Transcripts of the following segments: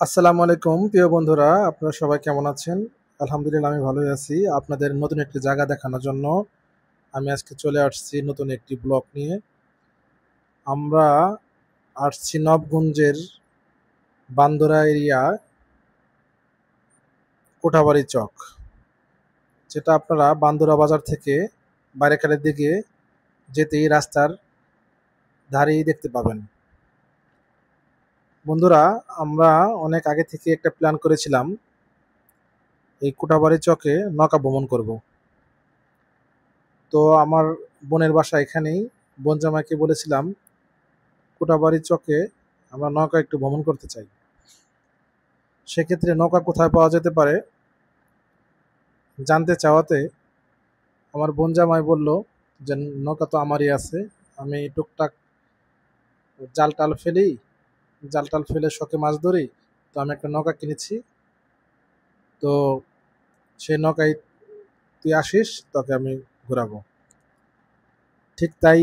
আসসালামু আলাইকুম প্রিয় বন্ধুরা, আপনারা সবাই কেমন আছেন? আলহামদুলিল্লাহ আমি ভালোই আছি। আপনাদের নতুন একটি জায়গা দেখানোর জন্য আমি আজকে চলে আসছি নতুন একটি ব্লগ নিয়ে। আমরা আসছি নবগঞ্জের বান্দরা এরিয়া কোঠাবাড়ি চক, যেটা আপনারা বান্দরা বাজার থেকে বাইরেখালের দিকে যেতেই রাস্তার ধারেই দেখতে পাবেন। বন্ধুরা, আমরা অনেক আগে থেকে একটা প্ল্যান করেছিলাম এই কোঠাবাড়ি চকে নৌকা ভ্রমণ করব। তো আমার বোনের বাসা এখানেই। বোন জামাইকে বলেছিলাম কোটাবাড়ি চকে আমরা নৌকা একটু ভ্রমণ করতে চাই। সেক্ষেত্রে নৌকা কোথায় পাওয়া যেতে পারে জানতে চাওয়াতে আমার বোন জামাই বলল যে নৌকা তো আমারই আছে, আমি টুকটাক জাল টাল ফেলি, জাল টাল ফেলে শখে মাছ ধরি। তো আমি একটা নৌকা কিনেছি, তো সেই নৌকায় তুই আসিস, তোকে আমি ঘোরাবো। ঠিক তাই,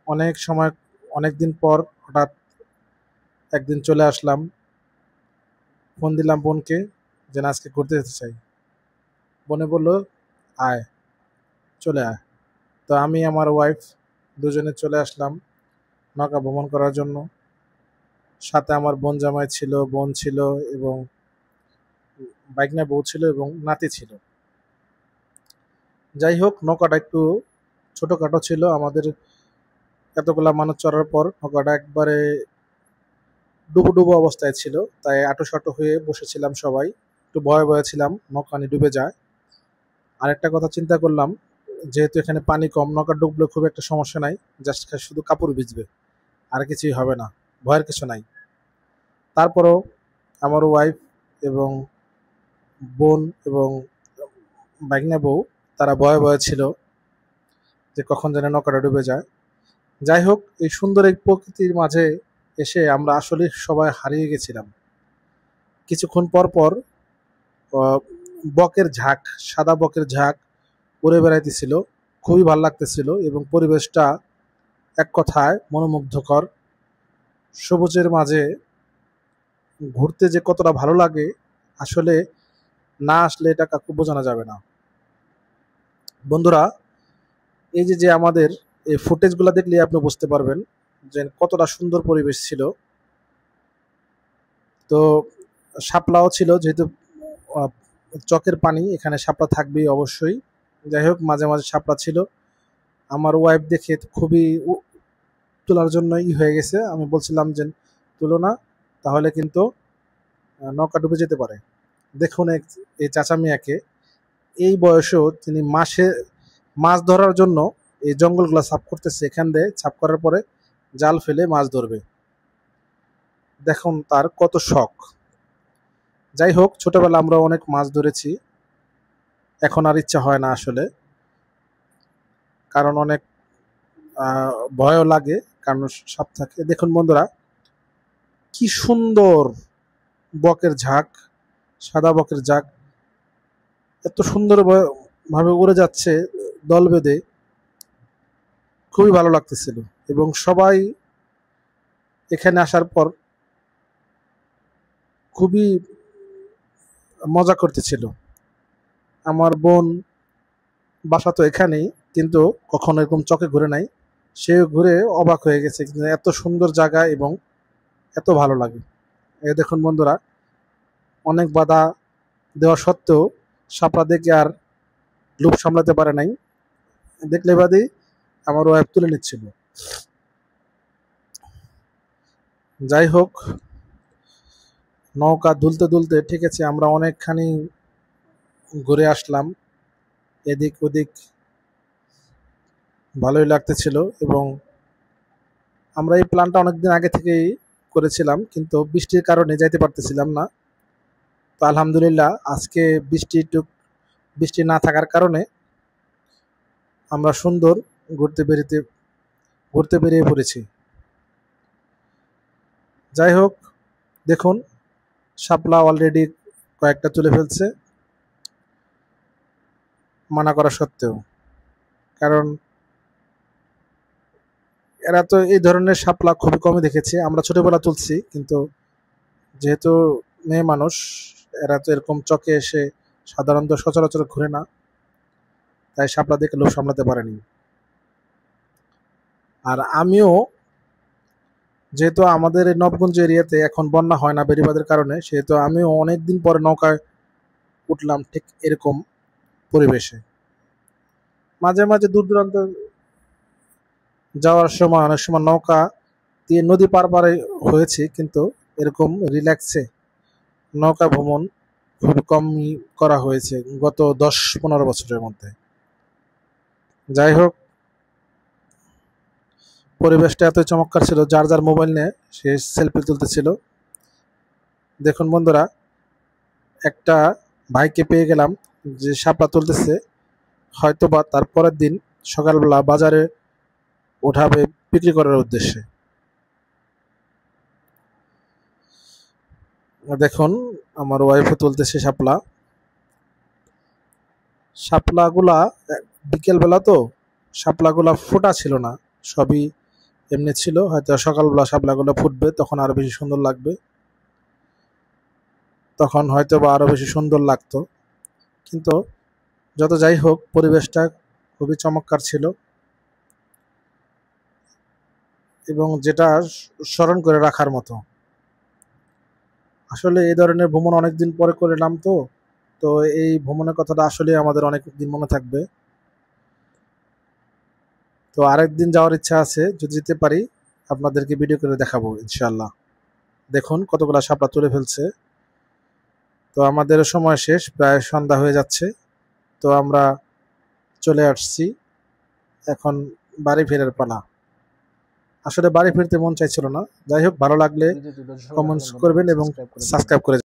অনেক সময় অনেক দিন পর হঠাৎ একদিন চলে আসলাম। ফোন দিলাম বোনকে যে না, আজকে ঘুরতে যেতে চাই। বোনে বলল আয়, চলে আয়। তো আমি আমার ওয়াইফ দুজনে চলে আসলাম নৌকা ভ্রমণ করার জন্য। সাথে আমার বোন জামাই ছিল, বোন ছিল, এবং বাইকনা বউ ছিল এবং নাতি ছিল। যাই হোক, নৌকাটা একটু ছোটোখাটো ছিল। আমাদের এতগুলা মানুষ চড়ার পর নৌকাটা একবারে ডুবো ডুবো অবস্থায় ছিল, তাই আঁটো হয়ে বসেছিলাম সবাই। একটু ভয়ে ভয়ে ছিলাম নৌকা নিয়ে ডুবে যায়। আরেকটা কথা চিন্তা করলাম, যেহেতু এখানে পানি কম, নৌকা ডুবলে খুব একটা সমস্যা নাই, জাস্ট শুধু কাপড় ভিজবে, আর কিছুই হবে না, ভয়ের কিছু নাই। তারপরও আমার ওয়াইফ এবং বোন এবং ভাগ্নে বউ তারা ভয়ে ভয়ে ছিল যে কখন যেন নৌকাটা ডুবে যায়। যাই হোক, এই সুন্দর এই প্রকৃতির মাঝে এসে আমরা আসলে সবাই হারিয়ে গেছিলাম। কিছুক্ষণ পর পর আহ, বকের ঝাঁক, সাদা বকের ঝাঁক উড়ে বেড়াইতেছিল। খুবই ভালো লাগতেছিল এবং পরিবেশটা এক কথায় মনোমুগ্ধকর। সবুজের মাঝে ঘুরতে যে কতটা ভালো লাগে, আসলে না আসলে এটা কাকু বোঝানো যাবে না। বন্ধুরা, এই যে যে আমাদের এই ফুটেজগুলো দেখলে আপনি বুঝতে পারবেন যে কতটা সুন্দর পরিবেশ ছিল। তো শাপলাও ছিল, যেহেতু আহ, চকের পানি, এখানে শাপলা থাকবেই অবশ্যই। যাই হোক, মাঝে মাঝে শাপলা ছিল। আমার ওয়াইফ দেখে খুবই তোলার জন্য হয়ে গেছে। আমি বলছিলাম যে তুলো না, তাহলে কিন্তু নৌকা ডুবে যেতে পারে। দেখুন এই চাচা মিয়াকে, এই বয়সেও তিনি মাছ ধরার জন্য এই জঙ্গলগুলো সাফ করতেছে। এখান দিয়ে সাফ করার পরে জাল ফেলে মাছ ধরবে। দেখুন তার কত শখ। যাই হোক, ছোটবেলা আমরা অনেক মাছ ধরেছি, এখন আর ইচ্ছা হয় না আসলে, কারণ অনেক ভয়ও লাগে, কারণ সাপ থাকে। দেখুন বন্ধুরা, কি সুন্দর বকের ঝাঁক, সাদা বকের ঝাঁক এত সুন্দর ভাবে উড়ে যাচ্ছে দল বেঁধে। খুবই ভালো লাগতেছিল এবং সবাই এখানে আসার পর খুবই মজা করতেছিল। আমার বোন বাসা তো এখানেই, কিন্তু কখনো এরকম চকে ঘুরে নাই। সেও ঘুরে অবাক হয়ে গেছে, কিন্তু এত সুন্দর জায়গা এবং এত ভালো লাগে। এই দেখুন বন্ধুরা, অনেক বাধা দেওয়া সত্ত্বেও সাপড়া দেখে আর লোভ সামলাতে পারে নাই, দেখলে বাদে আমার ওয়াইফ তুলে নিচ্ছিল। যাই হোক, নৌকা দুলতে দুলতে ঠিক আছে, আমরা অনেকখানি ঘুরে আসলাম এদিক ওদিক। ভালোই লাগতেছিল এবং আমরা এই প্ল্যানটা অনেকদিন আগে থেকেই করেছিলাম, কিন্তু বৃষ্টির কারণে যাইতে পারতেছিলাম না। তো আলহামদুলিল্লাহ আজকে বৃষ্টি না থাকার কারণে আমরা সুন্দর ঘুরতে বেরিতে ঘুরতে বেরিয়ে পড়েছি। যাই হোক, দেখুন শাপলা অলরেডি কয়েকটা তুলে ফেলছে মানা করা সত্ত্বেও, কারণ এরা তো এই ধরনের শাপলা খুবই কমই দেখেছে। আমরা ছোটবেলা তুলছি, কিন্তু যেহেতু মেয়ে মানুষ, এরা তো এরকম চকে এসে সাধারণত সচরাচর ঘুরে না, তাই শাপলা দেখে লোভ সামলাতে পারেনি। আর আমিও, যেহেতু আমাদের এই নবগঞ্জ এরিয়াতে এখন বন্যা হয় না বেড়িবাঁধের কারণে, সেহেতু আমিও অনেকদিন পরে নৌকায় উঠলাম ঠিক এরকম পরিবেশে। মাঝে মাঝে দূর দূরান্ত যাওয়ার সময় অনেক সময় নৌকা দিয়ে নদী পারে হয়েছে, কিন্তু এরকম রিল্যাক্সে নৌকা ভ্রমণ খুব কমই করা হয়েছে গত 10-15 বছরের মধ্যে। যাই হোক, পরিবেশটা এতই চমৎকার ছিল, যার যার মোবাইল নিয়ে সে সেলফি তুলতেছিল। দেখুন বন্ধুরা, একটা ভাইকে পেয়ে গেলাম যে শাপলা তুলতেছে, হয়তোবা তার পরের দিন সকালবেলা বাজারে ওঠাবে বিক্রি করার উদ্দেশ্যে। দেখুন আমার ওয়াইফও তুলতেছে শাপলা। শাপলাগুলা বিকেলবেলা তো, শাপলাগুলা ফোটা ছিল না, সবই এমনি ছিল। হয়তো সকালবেলা শাপলাগুলো ফুটবে, তখন আরো বেশি সুন্দর লাগবে, তখন হয়তো বা আরো বেশি সুন্দর লাগতো। কিন্তু যত যাই হোক, পরিবেশটা খুবই চমৎকার ছিল, এবং যেটা স্মরণ করে রাখার মতো। আসলে এই ধরনের ভ্রমণ অনেকদিন পরে করলাম তো, তো এই ভ্রমণের কথাটা আসলে আমাদের অনেক দিন মনে থাকবে। তো আরেকদিন যাওয়ার ইচ্ছা আছে, যদি যেতে পারি আপনাদেরকে ভিডিও করে দেখাবো ইনশাল্লাহ। দেখুন কতগুলা শাপলা তুলে ফেলছে। তো আমাদের সময় শেষ, প্রায় সন্ধ্যা হয়ে যাচ্ছে। তো আমরা চলে আসছি, এখন বাড়ি ফেরার পালা। আসলে বাড়ি ফিরতে মন চাইছিল না। যাই হোক, ভালো লাগলে কমেন্টস করবেন এবং সাবস্ক্রাইব করে